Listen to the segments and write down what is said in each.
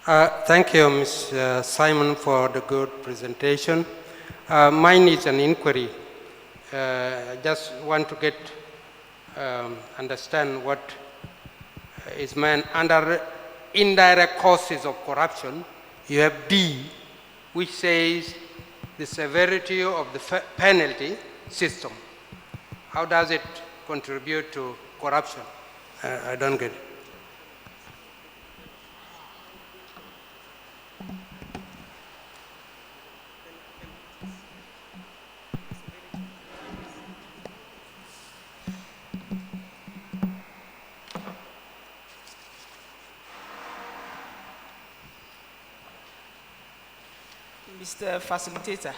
Thank you, Ms. Simon, for the good presentation. Mine is an inquiry. I just want to get understand what is meant under indirect causes of corruption. You have D, which says the severity of the penalty system. How does it contribute to corruption? I don't get it. Mr. Facilitator,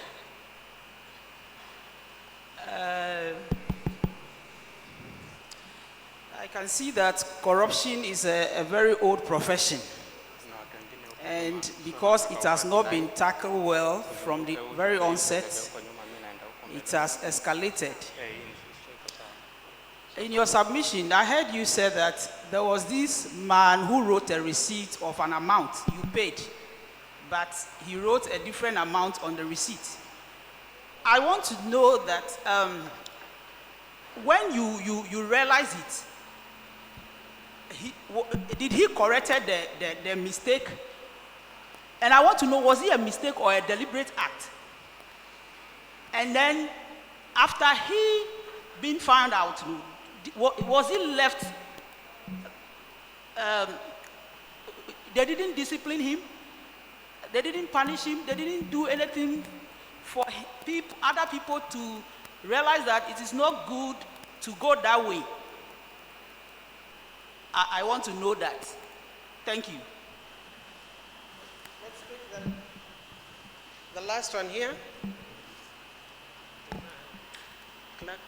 I can see that corruption is a very old profession, and because it has not been tackled well from the very onset, it has escalated. In your submission, I heard you say that there was this man who wrote a receipt of an amount you paid, but he wrote a different amount on the receipt. I want to know that when you realize it, did he corrected the mistake? And I want to know, was it a mistake or a deliberate act? And then after he been found out, was he left, they didn't discipline him, they didn't punish him, they didn't do anything for other people to realize that it is not good to go that way? I want to know that. Thank you. Let's pick the last one here. Clerk.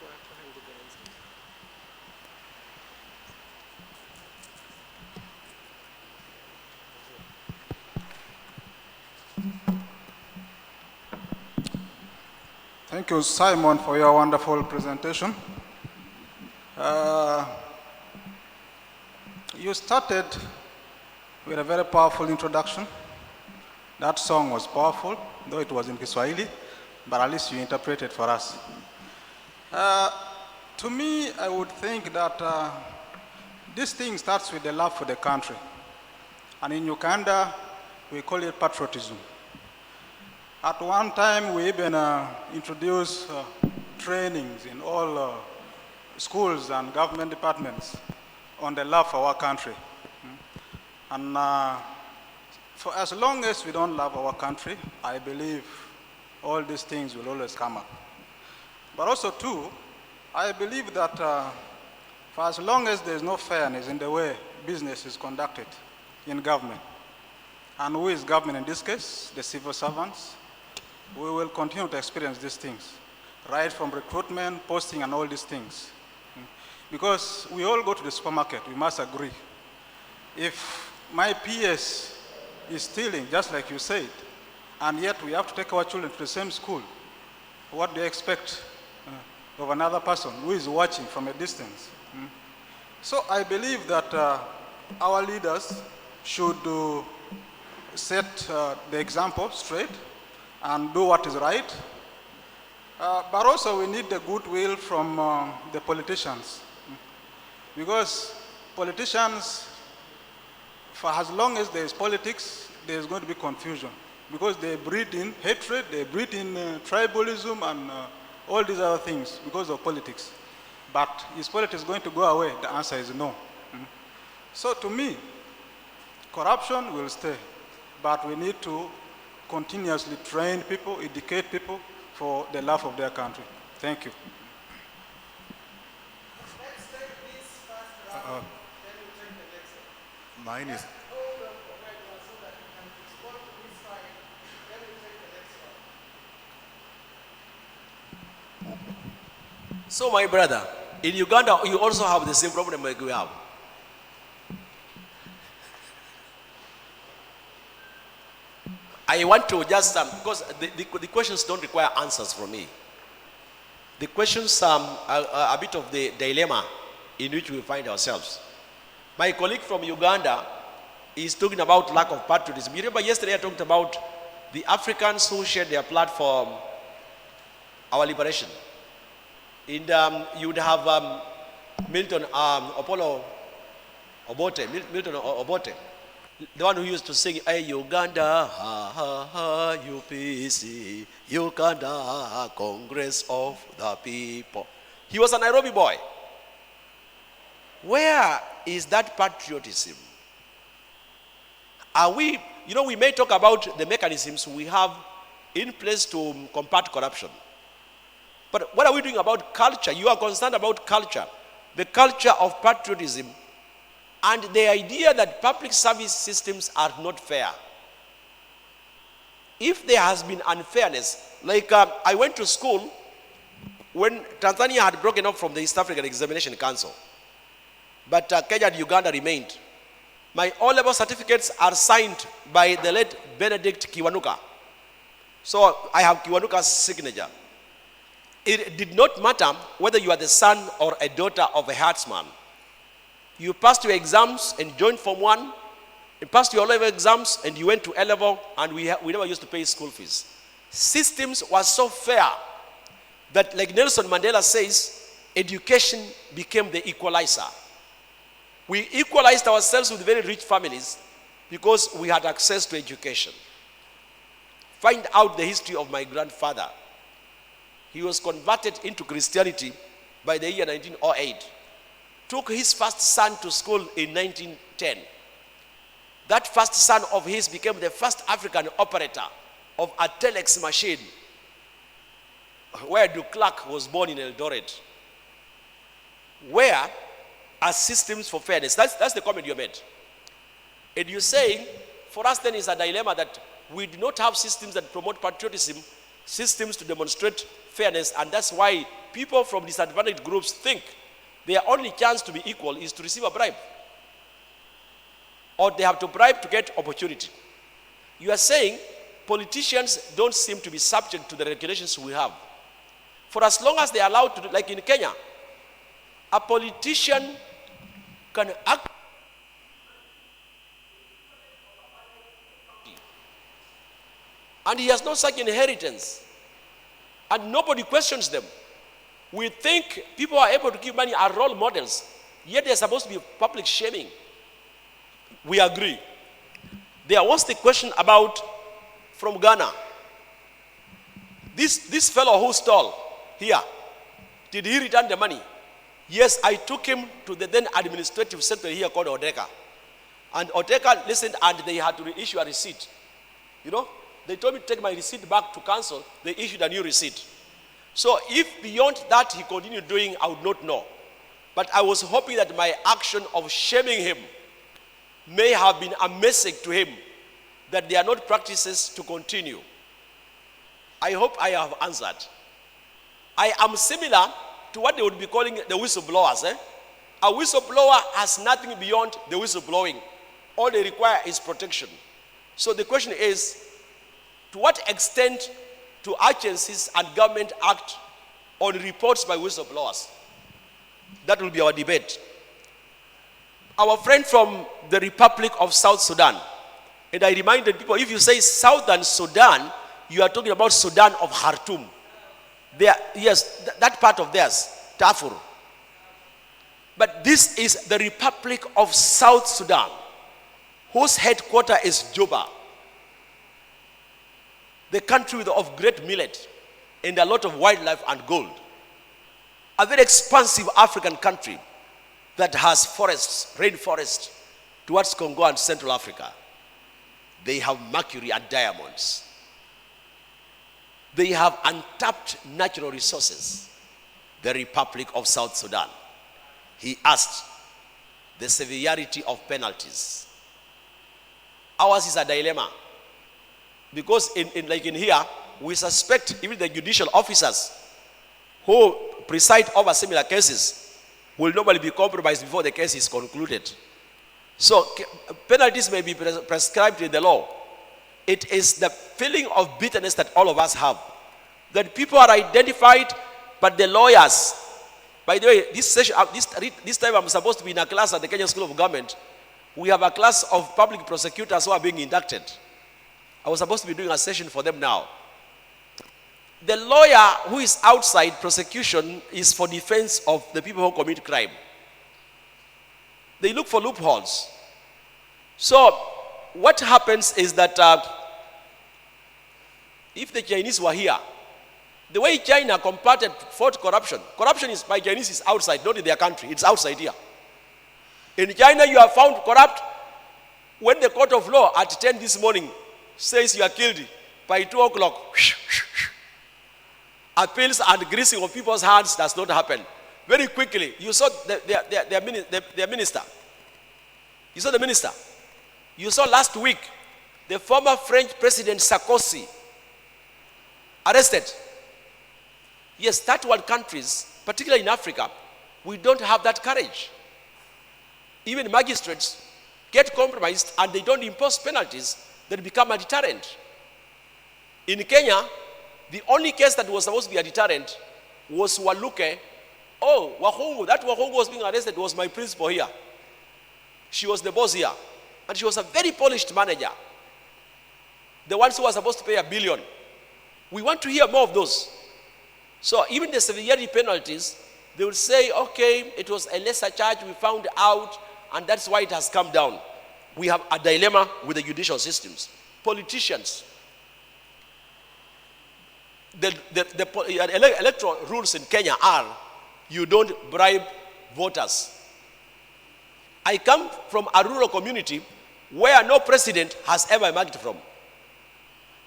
Thank you, Simon, for your wonderful presentation. You started with a very powerful introduction. That song was powerful, though it was in Kiswahili, but at least you interpreted for us. To me, I would think that this thing starts with the love for the country. And in Uganda, we call it patriotism. At one time, we even introduced trainings in all schools and government departments on the love for our country. And for as long as we don't love our country, I believe all these things will always come up. But also too, I believe that for as long as there's no fairness in the way business is conducted in government, and who is government in this case, the civil servants, we will continue to experience these things, right from recruitment, posting, and all these things. Because we all go to the supermarket, we must agree. If my PS is stealing, just like you said, and yet we have to take our children to the same school, what do you expect of another person who is watching from a distance? So I believe that our leaders should set the example straight and do what is right. But also we need the goodwill from the politicians. Because politicians, for as long as there is politics, there is going to be confusion. Because they breed in hatred, they breed in tribalism and all these other things because of politics. But is politics going to go away? The answer is no. So to me, corruption will stay. But we need to continuously train people, educate people for the love of their country. Thank you. Let's take this first round, then we take the next one. Mine is. Hold on for right now so that you can respond to this side, then we take the next one. So, my brother, in Uganda, you also have the same problem like we have. I want to just, because the questions don't require answers from me. The questions are a bit of the dilemma in which we find ourselves. My colleague from Uganda is talking about lack of patriotism. You remember yesterday I talked about the Africans who shared their platform, our liberation. And you would have Milton Apollo Obote, Milton Obote, the one who used to sing, "Hey Uganda, ha ha ha, UPC, Uganda, Congress of the People." He was a Nairobi boy. Where is that patriotism? Are we, we may talk about the mechanisms we have in place to combat corruption. But what are we doing about culture? You are concerned about culture, the culture of patriotism, and the idea that public service systems are not fair. If there has been unfairness, like I went to school when Tanzania had broken up from the East African Examination Council, but Kenya and Uganda remained. My O-level certificates are signed by the late Benedict Kiwanuka. So I have Kiwanuka's signature. It did not matter whether you are the son or a daughter of a herdsman. You passed your exams and joined Form 1, you passed your O-level exams and you went to A-level, and we never used to pay school fees. Systems were so fair that, like Nelson Mandela says, education became the equalizer. We equalized ourselves with very rich families because we had access to education. Find out the history of my grandfather. He was converted into Christianity by the year 1908. Took his first son to school in 1910. That first son of his became the first African operator of a telex machine, where Du Clark was born in Eldoret. Where are systems for fairness? That's the comment you made. And you're saying, for us then is a dilemma that we do not have systems that promote patriotism, systems to demonstrate fairness, and that's why people from disadvantaged groups think their only chance to be equal is to receive a bribe. Or they have to bribe to get opportunity. You are saying politicians don't seem to be subject to the regulations we have. For as long as they are allowed to do, like in Kenya, a politician can act and he has no such inheritance, and nobody questions them. We think people are able to give money are role models, yet they're supposed to be public shaming. We agree. There was the question about from Ghana. This fellow who stole here, did he return the money? Yes, I took him to the then administrative center here called Odeka. And Odeka listened, and they had to issue a receipt. They told me to take my receipt back to council. They issued a new receipt. So if beyond that he continued doing, I would not know. But I was hoping that my action of shaming him may have been a message to him that they are not practices to continue. I hope I have answered. I am similar to what they would be calling the whistleblowers. A whistleblower has nothing beyond the whistleblowing. All they require is protection. So the question is, to what extent do agencies and government act on reports by whistleblowers? That will be our debate. Our friend from the Republic of South Sudan, and I reminded people, if you say Southern Sudan, you are talking about Sudan of Khartoum. Yes, that part of theirs, Darfur. But this is the Republic of South Sudan, whose headquarters is Juba. The country of great millet and a lot of wildlife and gold. A very expansive African country that has forests, rainforests, towards Congo and Central Africa. They have mercury and diamonds. They have untapped natural resources. The Republic of South Sudan. He asked the severity of penalties. Ours is a dilemma. Because in here, we suspect even the judicial officers who preside over similar cases will normally be compromised before the case is concluded. So penalties may be prescribed in the law. It is the feeling of bitterness that all of us have. That people are identified, but the lawyers. By the way, this time I'm supposed to be in a class at the Kenya School of Government we have a class of public prosecutors who are being inducted. I was supposed to be doing a session for them now. The lawyer who is outside prosecution is for defense of the people who commit crime. They look for loopholes. So what happens is that if the Chinese were here, the way China fought corruption, corruption is by Chinese is outside, not in their country, it's outside here. In China, you are found corrupt when the court of law at 10 this morning says you are killed by 2 o'clock. Appeals and greasing of people's hands does not happen. Very quickly, you saw their minister. You saw the minister. You saw last week the former French President Sarkozy arrested. Yes, third world countries, particularly in Africa, we don't have that courage. Even magistrates get compromised and they don't impose penalties that become a deterrent. In Kenya, the only case that was supposed to be a deterrent was Waluke. Oh, Wahungu, that Wahungu was being arrested was my principal here. She was the boss here. And she was a very polished manager. The ones who were supposed to pay $1 billion. We want to hear more of those. So even the severity penalties, they will say, okay, it was a lesser charge, we found out, and that's why it has come down. We have a dilemma with the judicial systems. Politicians, the electoral rules in Kenya are, you don't bribe voters. I come from a rural community where no president has ever emerged from.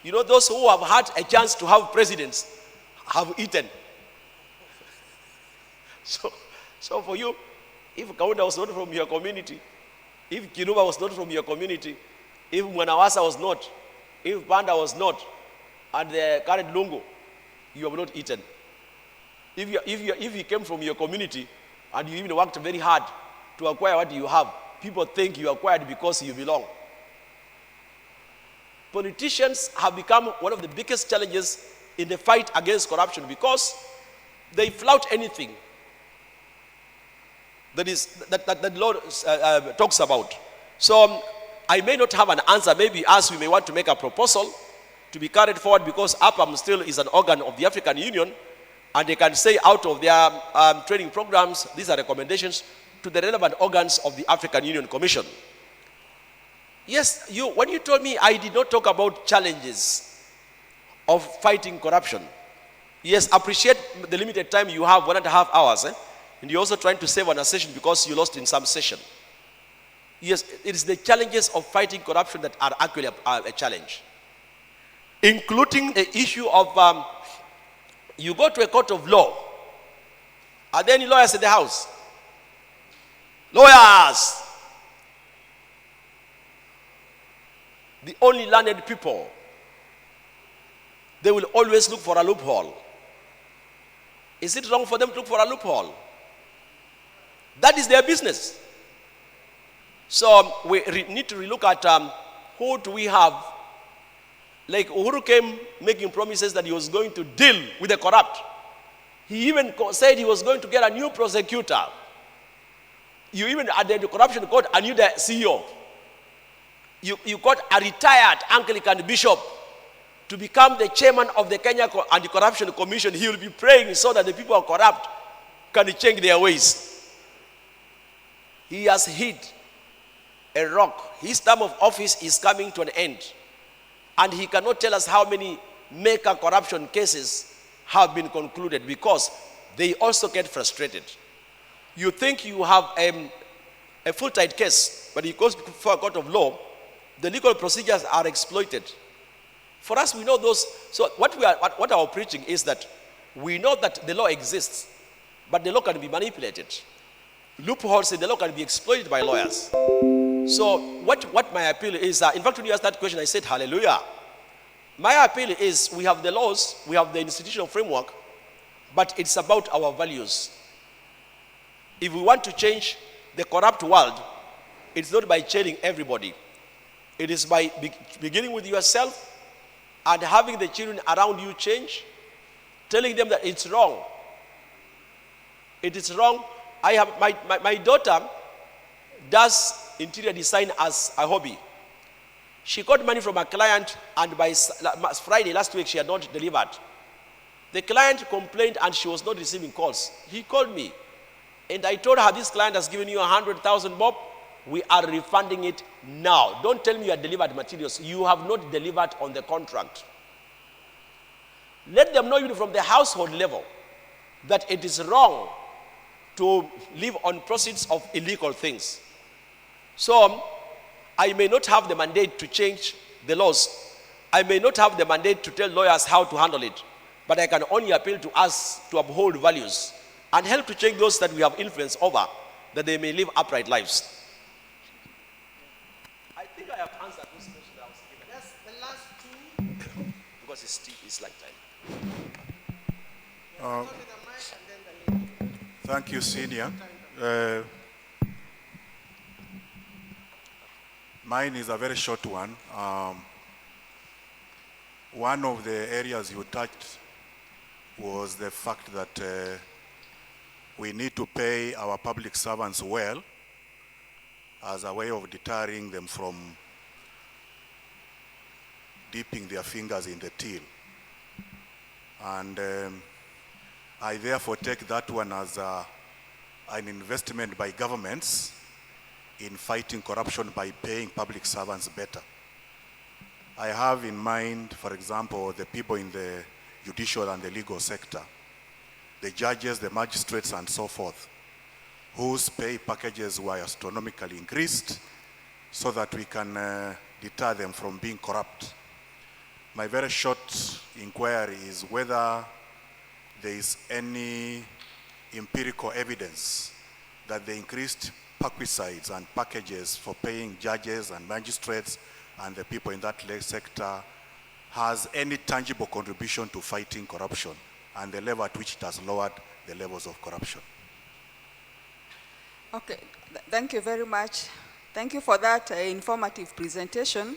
You know, those who have had a chance to have presidents have eaten. So for you, if Kaunda was not from your community, if Kiruba was not from your community, if Mwanawasa was not, if Banda was not, and the current Lungu, you have not eaten. If you came from your community and you even worked very hard to acquire what you have, people think you acquired because you belong. Politicians have become one of the biggest challenges in the fight against corruption because they flout anything that the Lord talks about. So I may not have an answer. Maybe us, we may want to make a proposal to be carried forward because APAM still is an organ of the African Union, and they can say out of their training programs, these are recommendations to the relevant organs of the African Union Commission. Yes, when you told me I did not talk about challenges of fighting corruption. Yes, appreciate the limited time you have, 1.5 hours. And you're also trying to save on a session because you lost in some session. Yes, it is the challenges of fighting corruption that are actually a challenge. Including the issue of, you go to a court of law. Are there any lawyers in the house? Lawyers! The only learned people. They will always look for a loophole. Is it wrong for them to look for a loophole? That is their business. So we need to relook at who do we have. Like Uhuru came making promises that he was going to deal with the corrupt. He even said he was going to get a new prosecutor. You even at the corruption court, a new CEO. You got a retired Anglican bishop to become the chairman of the Kenya Anti-Corruption Commission. He will be praying so that the people who are corrupt can change their ways. He has hit a rock. His term of office is coming to an end. And he cannot tell us how many mega corruption cases have been concluded because they also get frustrated. You think you have a full-tide case, but it goes before a court of law, the legal procedures are exploited. For us, we know those. So what our preaching is that we know that the law exists, but the law can be manipulated. Loopholes in the law can be exploited by lawyers. So what my appeal is, in fact, when you asked that question, I said, hallelujah. My appeal is we have the laws, we have the institutional framework, but it's about our values. If we want to change the corrupt world, it's not by chaining everybody. It is by beginning with yourself and having the children around you change, telling them that it's wrong. It is wrong. I have my daughter does interior design as a hobby. She got money from a client, and by Friday last week, she had not delivered. The client complained, and she was not receiving calls. He called me, and I told her, this client has given you 100,000 bob. We are refunding it now. Don't tell me you have delivered materials. You have not delivered on the contract. Let them know even from the household level that it is wrong to live on proceeds of illegal things. So, I may not have the mandate to change the laws. I may not have the mandate to tell lawyers how to handle it. But I can only appeal to us to uphold values and help to change those that we have influence over, that they may live upright lives. I think I have answered this question that I was given. Yes, the last two. Because it's like time. Go to the mic and then the lady. Thank you, Senior. Mine is a very short one. One of the areas you touched was the fact that we need to pay our public servants well as a way of deterring them from dipping their fingers in the till. And I therefore take that one as an investment by governments in fighting corruption by paying public servants better. I have in mind, for example, the people in the judicial and the legal sector, the judges, the magistrates, and so forth, whose pay packages were astronomically increased so that we can deter them from being corrupt. My very short inquiry is whether there is any empirical evidence that the increased perquisites and packages for paying judges and magistrates and the people in that sector has any tangible contribution to fighting corruption and the level at which it has lowered the levels of corruption. Okay, thank you very much. Thank you for that informative presentation.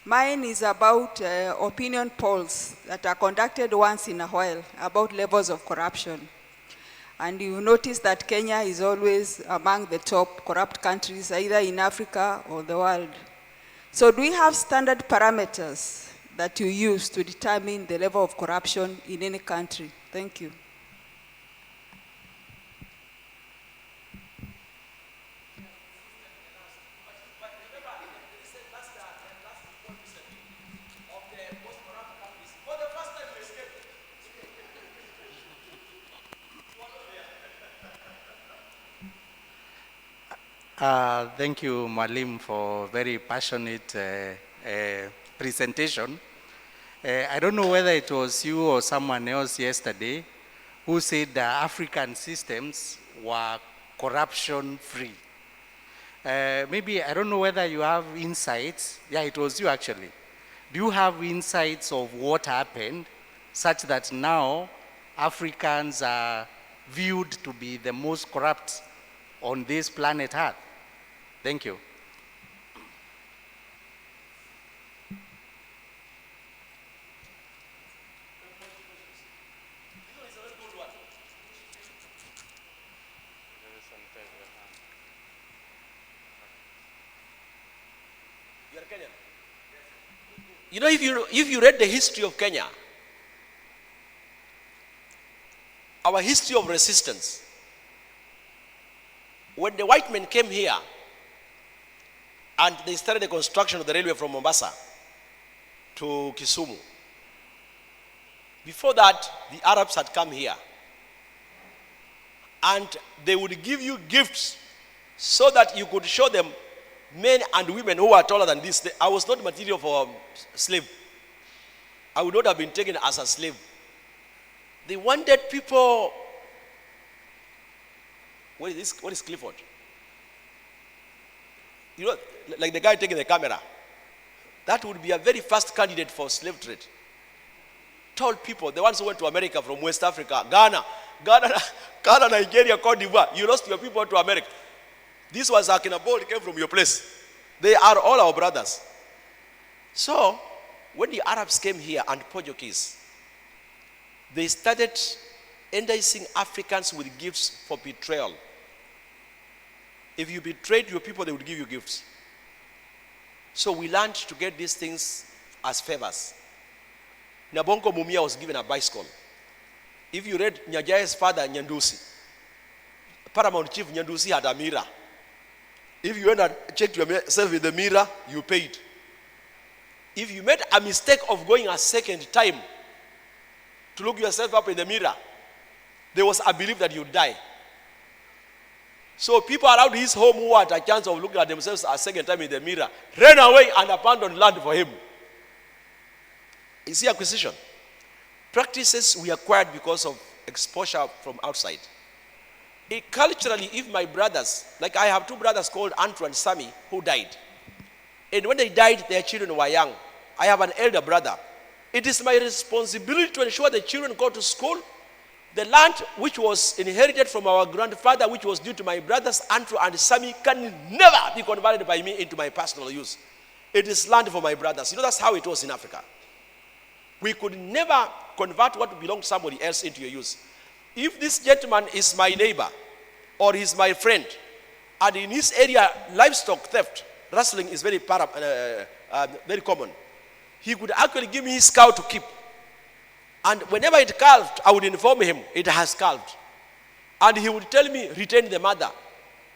Mine is about opinion polls that are conducted once in a while about levels of corruption. And you notice that Kenya is always among the top corrupt countries, either in Africa or the world. So do we have standard parameters that you use to determine the level of corruption in any country? Thank you. Thank you, Malim, for very passionate presentation. I don't know whether it was you or someone else yesterday who said the African systems were corruption-free. Maybe, I don't know whether you have insights. Yeah, it was you actually. Do you have insights of what happened such that now Africans are viewed to be the most corrupt on this planet Earth? Thank you. You are Kenyan? You know, if you read the history of Kenya, our history of resistance, when the white men came here and they started the construction of the railway from Mombasa to Kisumu, before that, the Arabs had come here. And they would give you gifts so that you could show them men and women who are taller than this. I was not material for a slave. I would not have been taken as a slave. They wanted people. What is this? What is Clifford? You know, like the guy taking the camera. That would be a very fast candidate for slave trade. Tall people, the ones who went to America from West Africa, Ghana, Nigeria, Cote d'Ivoire. You lost your people to America. This was Akinabol, came from your place. They are all our brothers. So, when the Arabs came here and Portuguese, they started enticing Africans with gifts for betrayal. If you betrayed your people, they would give you gifts. So we learned to get these things as favors. Nabongo Mumia was given a bicycle. If you read Nyajaya's father, Nyandusi, Paramount Chief Nyandusi had a mirror. If you went and checked yourself in the mirror, you paid. If you made a mistake of going a second time to look yourself up in the mirror, there was a belief that you'd die. So people around his home who had a chance of looking at themselves a second time in the mirror ran away and abandoned land for him. You see acquisition. Practices we acquired because of exposure from outside. Culturally, if my brothers, like I have two brothers called Andrew and Sammy, who died. And when they died, their children were young. I have an elder brother. It is my responsibility to ensure the children go to school. The land which was inherited from our grandfather, which was due to my brothers Andrew and Sammy, can never be converted by me into my personal use. It is land for my brothers. You know, that's how it was in Africa. We could never convert what belonged to somebody else into your use. If this gentleman is my neighbor or he's my friend, and in his area livestock theft, rustling is very common, he could actually give me his cow to keep. And whenever it calved, I would inform him it has calved. And he would tell me, retain the mother,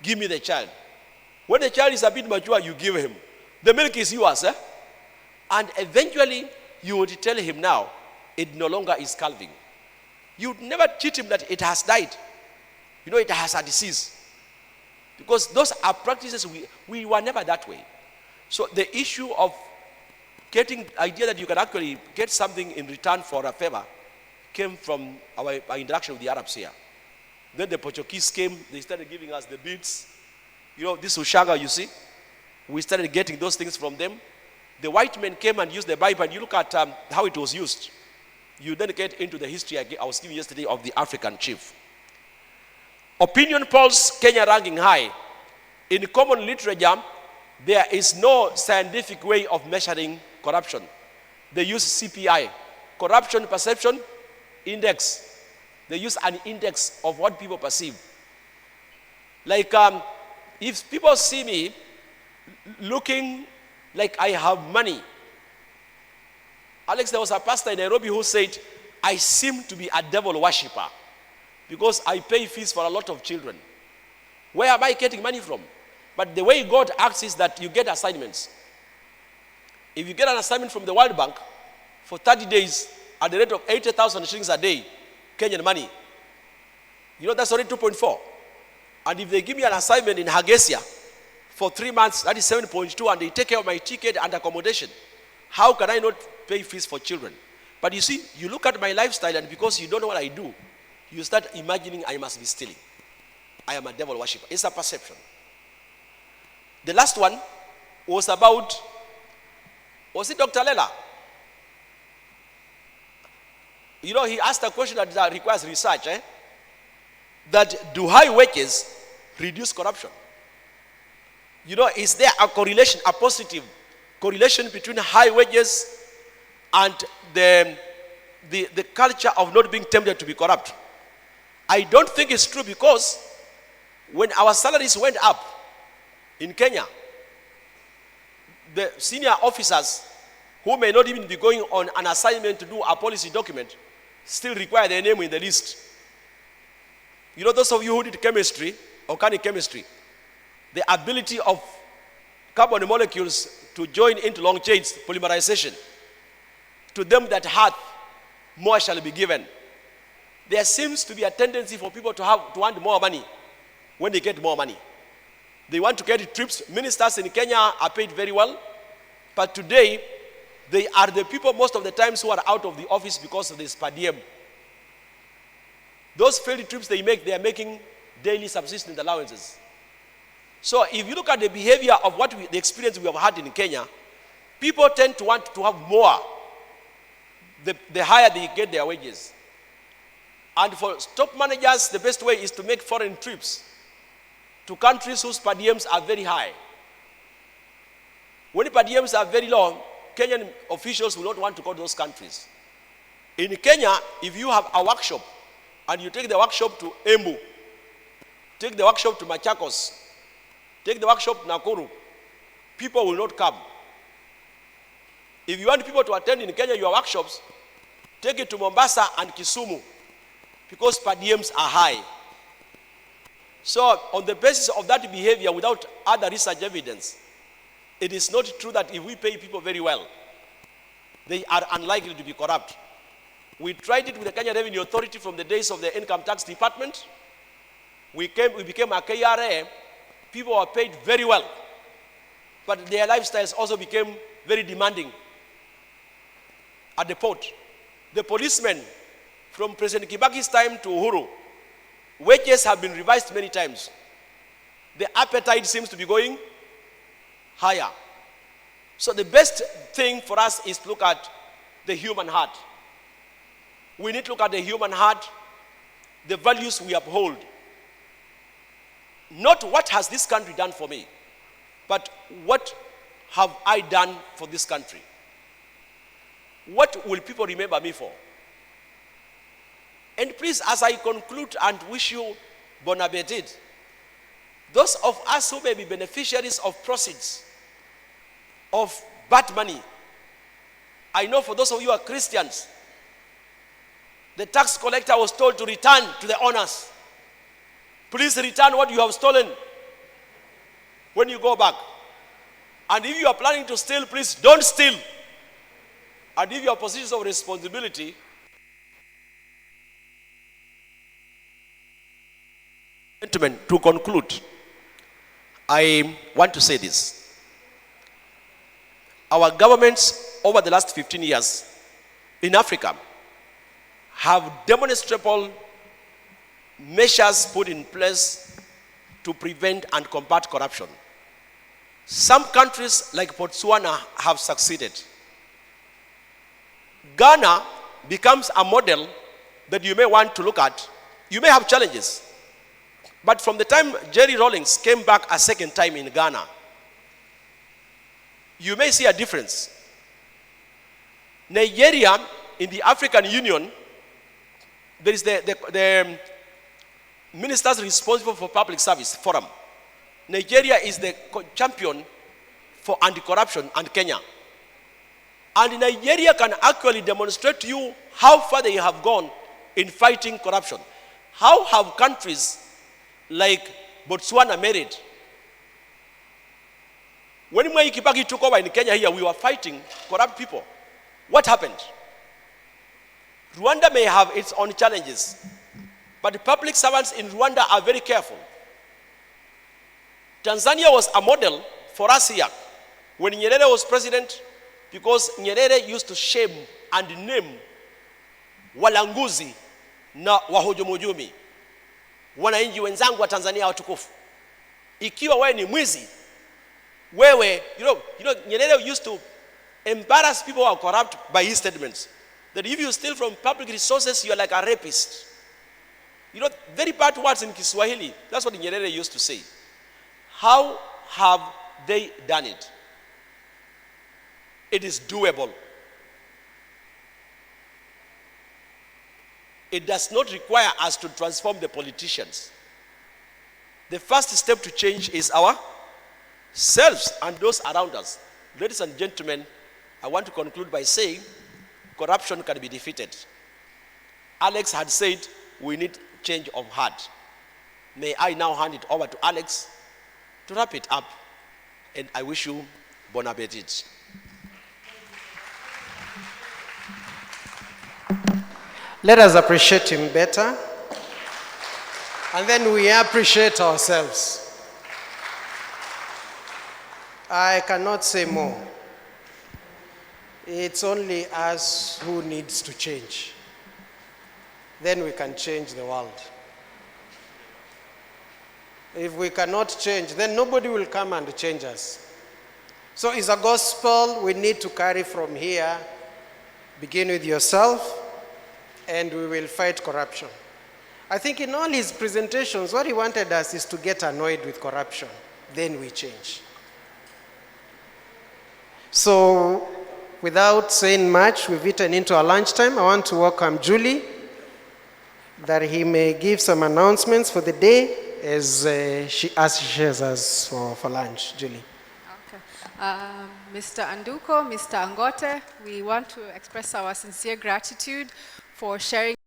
give me the child. When the child is a bit mature, you give him. The milk is yours. And eventually, you would tell him now, it no longer is calving. You would never cheat him that it has died. You know, it has a disease. Because those are practices, we were never that way. So the issue of getting the idea that you can actually get something in return for a favor came from our interaction with the Arabs here. Then the Portuguese came, they started giving us the beads. You know, this Ushaga, you see, we started getting those things from them. The white men came and used the Bible, and you look at how it was used. You then get into the history I was giving yesterday of the African chief. Opinion polls, Kenya ranking high. In common literature, there is no scientific way of measuring corruption. They use CPI, Corruption Perception Index. They use an index of what people perceive. Like if people see me looking like I have money. Alex, there was a pastor in Nairobi who said, I seem to be a devil worshipper because I pay fees for a lot of children. Where am I getting money from? But the way God acts is that you get assignments. If you get an assignment from the World Bank for 30 days at the rate of 80,000 shillings a day, Kenyan money, you know that's already 2.4. And if they give me an assignment in Hagesia for 3 months, that is 7.2, and they take care of my ticket and accommodation, how can I not pay fees for children? But you see, you look at my lifestyle, and because you don't know what I do, you start imagining I must be stealing. I am a devil worshipper. It's a perception. The last one was about, was it Dr. Lela? You know, he asked a question that requires research, that do high wages reduce corruption? You know, is there a correlation, a positive correlation between high wages and the culture of not being tempted to be corrupt? I don't think it's true, because when our salaries went up in Kenya, the senior officers who may not even be going on an assignment to do a policy document still require their name in the list. You know, those of you who did chemistry, organic chemistry, the ability of carbon molecules to join into long chains, polymerization, to them that hath, more shall be given. There seems to be a tendency for people to want more money when they get more money. They want to get trips. Ministers in Kenya are paid very well, but today they are the people most of the times who are out of the office because of this per diem. Those field trips they make, they are making daily subsistence allowances. So if you look at the behavior of the experience we have had in Kenya, people tend to want to have more the higher they get their wages. And for top managers, the best way is to make foreign trips to countries whose per diems are very high. When the per diems are very low, Kenyan officials will not want to go to those countries. In Kenya, if you have a workshop and you take the workshop to Embu, take the workshop to Machakos, Take the workshop Nakuru. People will not come. If you want people to attend in Kenya your workshops, take it to Mombasa and Kisumu because per diems are high. So on the basis of that behavior without other research evidence, it is not true that if we pay people very well, they are unlikely to be corrupt. We tried it with the Kenya Revenue Authority from the days of the Income Tax Department. We became a KRA. People were paid very well, but their lifestyles also became very demanding. At the port, the policemen from President Kibaki's time to Uhuru, wages have been revised many times. The appetite seems to be going higher. So the best thing for us is to look at the human heart. We need to look at the human heart, the values we uphold. Not what has this country done for me, but what have I done for this country? What will people remember me for? And please, as I conclude and wish you bon appetit, those of us who may be beneficiaries of proceeds, of bad money, I know for those of you who are Christians, the tax collector was told to return to the owners. Please return what you have stolen when you go back. And if you are planning to steal, please don't steal. And if you are positions of responsibility, gentlemen, to conclude, I want to say this. Our governments over the last 15 years in Africa have demonstrable measures put in place to prevent and combat corruption. Some countries like Botswana have succeeded. Ghana becomes a model that you may want to look at. You may have challenges. But from the time Jerry Rawlings came back a second time in Ghana, you may see a difference. Nigeria, in the African Union, there is the ministers responsible for public service forum. Nigeria is the champion for anti-corruption, and Kenya. And Nigeria can actually demonstrate to you how far they have gone in fighting corruption. How have countries like Botswana made it? When Mwai Kibaki took over in Kenya here, we were fighting corrupt people. What happened? Rwanda may have its own challenges, but the public servants in Rwanda are very careful. Tanzania was a model for us here when Nyerere was president, because Nyerere used to shame and name walanguzi na wahujumujumi, wananchi wenzangu wa Tanzania watukufu. Ikiwa wewe ni mwizi, wewe, you know, Nyerere used to embarrass people who are corrupt by his statements. That if you steal from public resources, you are like a rapist. You know, very bad words in Kiswahili. That's what Nyerere used to say. How have they done it? It is doable. It does not require us to transform the politicians. The first step to change is ourselves and those around us. Ladies and gentlemen, I want to conclude by saying corruption can be defeated. Alex had said we need change of heart. May I now hand it over to Alex to wrap it up, and I wish you bon appetit. Let us appreciate him better, and then we appreciate ourselves. I cannot say more. It's only us who needs to change. Then we can change the world. If we cannot change, then nobody will come and change us. So it's a gospel we need to carry from here. Begin with yourself, and we will fight corruption. I think in all his presentations, what he wanted us is to get annoyed with corruption. Then we change. So, without saying much, we've eaten into our lunchtime. I want to welcome Julie, that he may give some announcements for the day, as she shares us for lunch, Julie. Okay. Mr. Anduko, Mr. Angote, we want to express our sincere gratitude for sharing